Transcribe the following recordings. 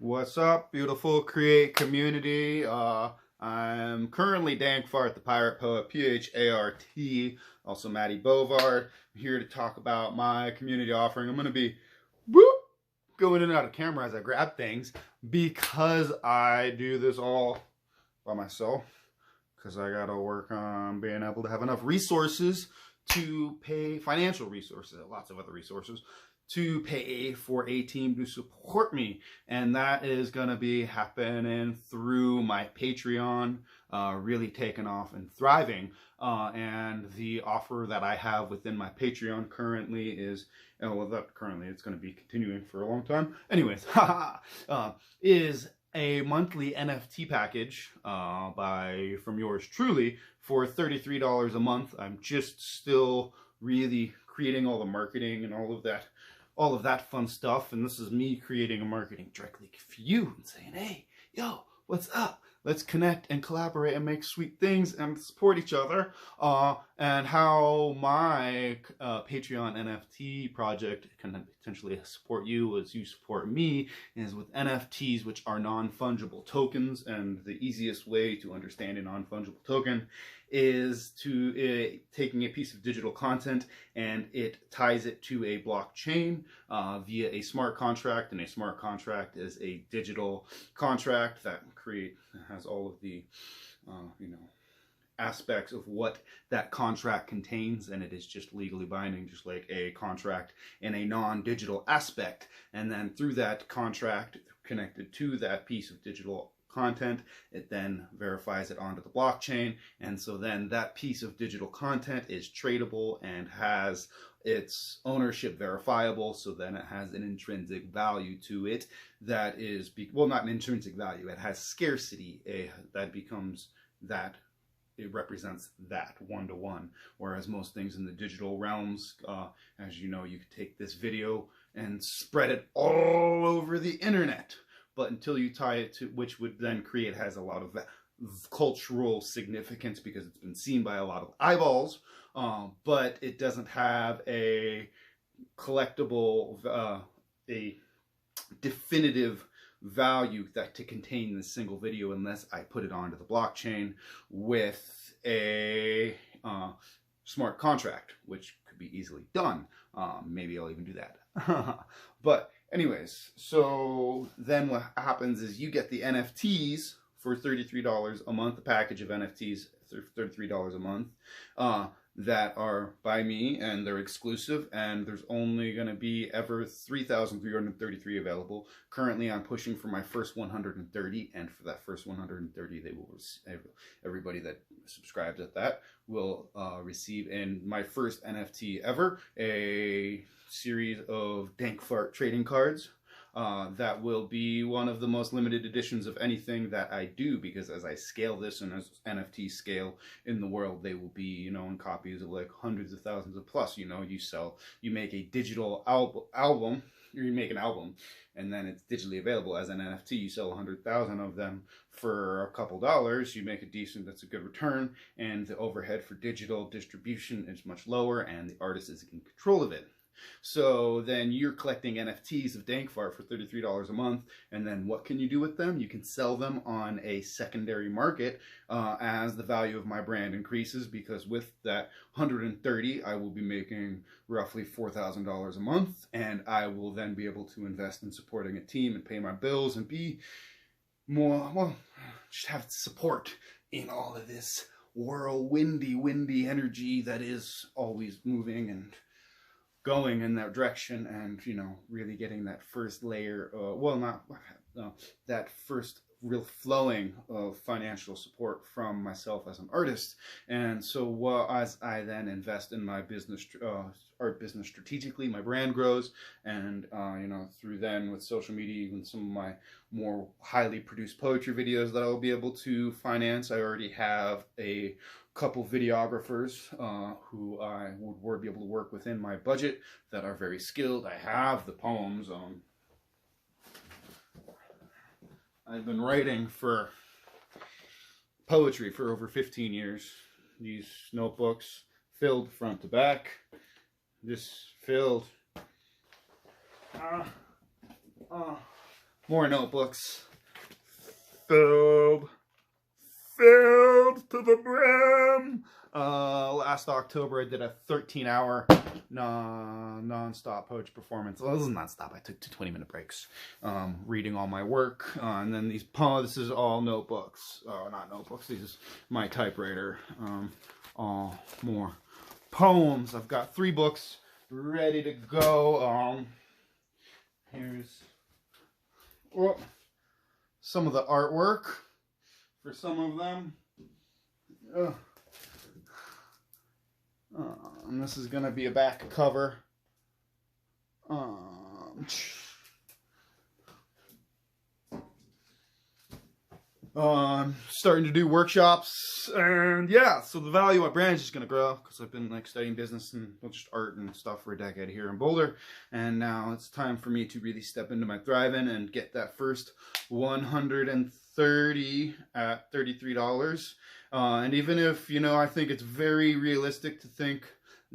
What's up, beautiful Create community? I'm currently Dankfart, the Pirate Poet, P-H-A-R-T, also Maddie Bovard. I'm here to talk about my community offering. I'm going to be going in and out of camera as I grab things because I do this all by myself because I got to work on being able to have enough resources to pay financial resources, lots of other resources, to pay for a team to support me. And that is going to be happening through my Patreon, really taking off and thriving. And the offer that I have within my Patreon currently is, well, not currently, it's going to be continuing for a long time. Anyways, is a monthly NFT package from yours truly for $33 a month. I'm just still really creating all the marketing and all of that fun stuff, and this is me creating a marketing directly for you and saying, hey, yo, what's up? Let's connect and collaborate and make sweet things and support each other. And how my Patreon NFT project can potentially support you as you support me is with NFTs, which are non-fungible tokens. And the easiest way to understand a non-fungible token is to taking a piece of digital content and it ties it to a blockchain via a smart contract. And a smart contract is a digital contract that has all of the aspects of what that contract contains, and it is just legally binding, just like a contract in a non-digital aspect. And then through that contract connected to that piece of digital content, it then verifies it onto the blockchain, and so then that piece of digital content is tradable and has its ownership verifiable, so then it has an intrinsic value to it that is, well, not an intrinsic value, it has scarcity, that becomes that, it represents that one-to-one, whereas most things in the digital realms, as you know, you could take this video and spread it all over the internet, but until you tie it to, which would then has a lot of cultural significance because it's been seen by a lot of eyeballs, but it doesn't have a collectible, a definitive value to contain this single video unless I put it onto the blockchain with a smart contract, which could be easily done. Maybe I'll even do that. But anyways, so then what happens is you get the NFTs for $33 a month, a package of NFTs for $33 a month that are by me, and they're exclusive, and there's only going to be ever 3,333 available. Currently, I'm pushing for my first 130, and for that first 130, they will everybody that subscribes at that will receive in my first NFT ever a series of Dankfart trading cards. That will be one of the most limited editions of anything that I do, because as I scale this and as NFTs scale in the world, they will be, in copies of like hundreds of thousands of plus. You make a digital album, or you make an album, and then it's digitally available as an NFT. You sell 100,000 of them for a couple dollars. You make that's a good return, and the overhead for digital distribution is much lower, and the artist is in control of it. So then you're collecting NFTs of Dankfart for $33 a month, and then what can you do with them? You can sell them on a secondary market as the value of my brand increases, because with that 130, I will be making roughly $4,000 a month, and I will then be able to invest in supporting a team and pay my bills and be more, well, just have support in all of this windy energy that is always moving and going in that direction, and really getting that first layer, that first real flowing of financial support from myself as an artist. And so as I then invest in my business, art business strategically, my brand grows, and through then with social media, even some of my more highly produced poetry videos that I'll be able to finance. I already have a couple videographers who I would be able to work within my budget that are very skilled. I have the poems. I've been writing for poetry for over 15 years. These notebooks filled front to back. This filled more notebooks. Filled to the brim. Last October I did a 13-hour non-stop poetry performance. Well, this is not stop. I took 2 20-minute breaks, reading all my work, and then these poems. This is all notebooks. Not notebooks. This is my typewriter. All more poems. I've got 3 books ready to go. Here's some of the artwork for some of them. And this is going to be a back cover. Starting to do workshops, and yeah, so the value of my brand is just going to grow because I've been like studying business and just art and stuff for a decade here in Boulder, and now it's time for me to really step into my thriving and get that first 130 at $33. And even if, you know, I think it's very realistic to think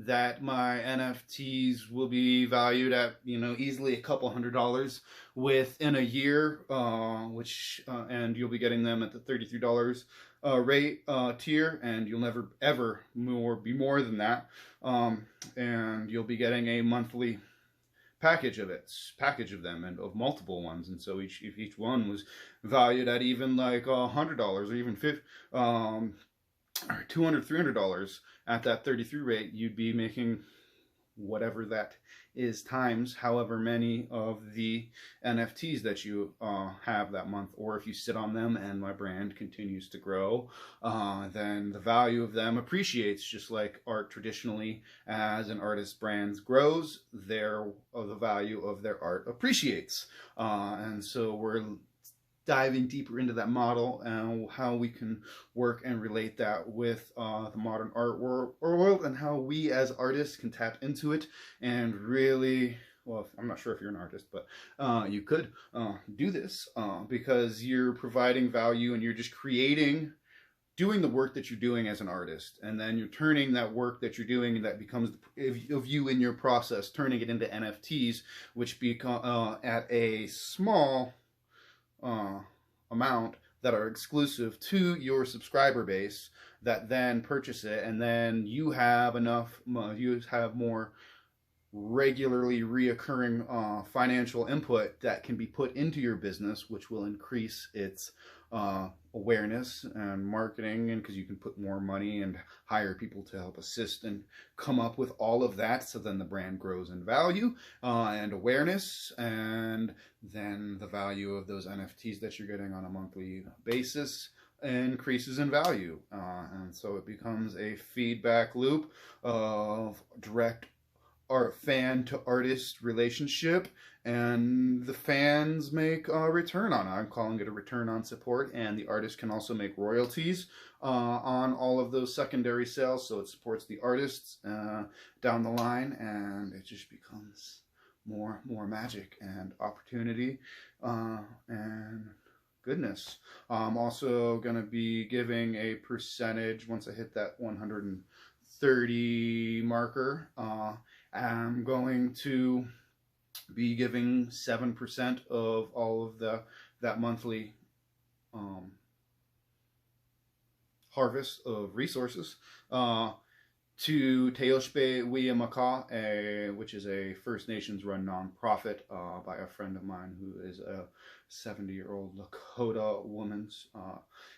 that my NFTs will be valued at, you know, easily a couple $100 within a year, and you'll be getting them at the $33 rate tier, and you'll never ever be more than that, and you'll be getting a monthly package of them, and of multiple ones. And so if each one was valued at even like $100 or even $200, $300 at that 33 rate, you'd be making whatever that is times however many of the NFTs that you have that month. Or if you sit on them and my brand continues to grow, then the value of them appreciates, just like art traditionally. As an artist's brand grows, the value of their art appreciates. And so we're diving deeper into that model and how we can work and relate that with the modern art world, and how we as artists can tap into it and really, well, I'm not sure if you're an artist, but you could do this because you're providing value and you're just doing the work that you're doing as an artist, and then you're turning that work that you're doing that becomes of you in your process, turning it into NFTs, which become at a small amount that are exclusive to your subscriber base, that then purchase it, and then you have more regularly reoccurring financial input that can be put into your business, which will increase its awareness and marketing, and because you can put more money and hire people to help assist and come up with all of that. So then the brand grows in value and awareness, and then the value of those NFTs that you're getting on a monthly basis increases in value, and so it becomes a feedback loop of direct fan to artist relationship, and the fans make a return on it. I'm calling it a return on support, and the artist can also make royalties on all of those secondary sales, so it supports the artists down the line, and it just becomes more magic and opportunity and goodness. I'm also going to be giving a percentage once I hit that 130 marker. I'm going to be giving 7% of all of that monthly harvest of resources to Teoshbe Wiyamaka, which is a First Nations run nonprofit by a friend of mine who is a 70-year-old Lakota woman,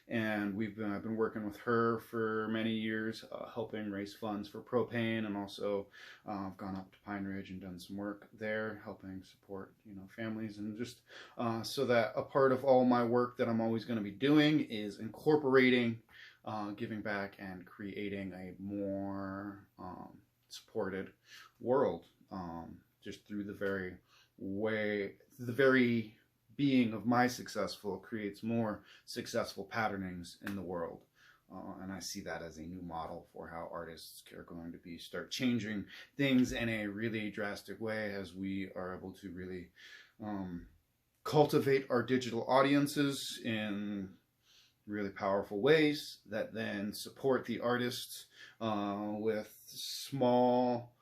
and I've been working with her for many years, helping raise funds for propane, and also I've gone up to Pine Ridge and done some work there, helping support families, and just so that a part of all my work that I'm always going to be doing is incorporating giving back and creating a more supported world, just through the very being of my successful creates more successful patternings in the world. And I see that as a new model for how artists are going to start changing things in a really drastic way, as we are able to really cultivate our digital audiences in really powerful ways that then support the artists with small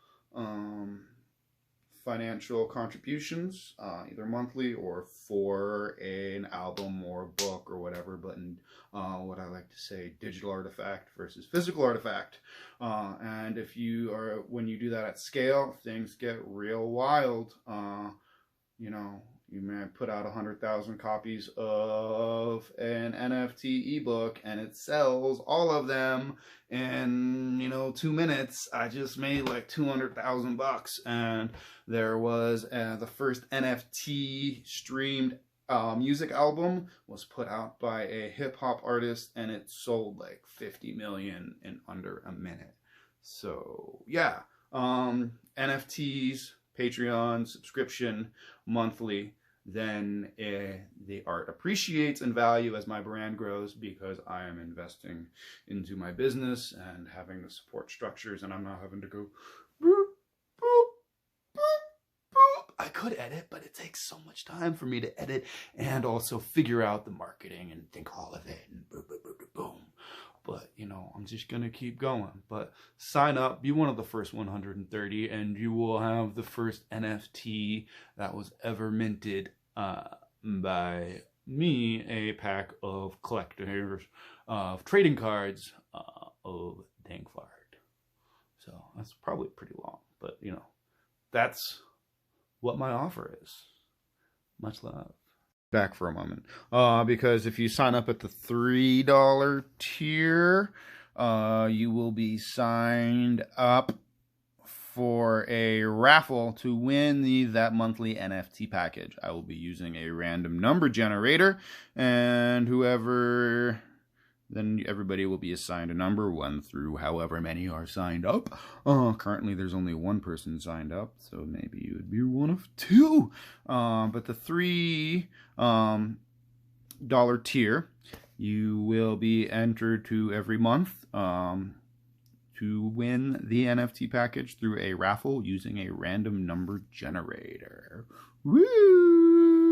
financial contributions, either monthly or for an album or a book or whatever, but in what I like to say, digital artifact versus physical artifact. And if you are, when you do that at scale, things get real wild. You know, you may put out 100,000 copies of an NFT ebook and it sells all of them in, 2 minutes. I just made like $200,000. And there was the first NFT streamed music album was put out by a hip hop artist and it sold like 50 million in under a minute. So yeah, NFTs, Patreon, subscription, monthly, then the art appreciates in value as my brand grows because I am investing into my business and having the support structures, and I'm not having to go boop, boop, boop, boop. I could edit, but it takes so much time for me to edit and also figure out the marketing and think all of it and boom, boom, boom, boom, boom. But, I'm just going to keep going. But sign up, be one of the first 130, and you will have the first NFT that was ever minted by me, a pack of collectors of trading cards of Dankfart. So that's probably pretty long. But, that's what my offer is. Much love. Back for a moment, because if you sign up at the $3 tier, you will be signed up for a raffle to win that monthly NFT package. I will be using a random number generator, and then everybody will be assigned a number 1 through however many are signed up. Currently there's only 1 person signed up, so maybe you would be one of 2. But the $3 tier, you will be entered to every month to win the NFT package through a raffle using a random number generator. Woo!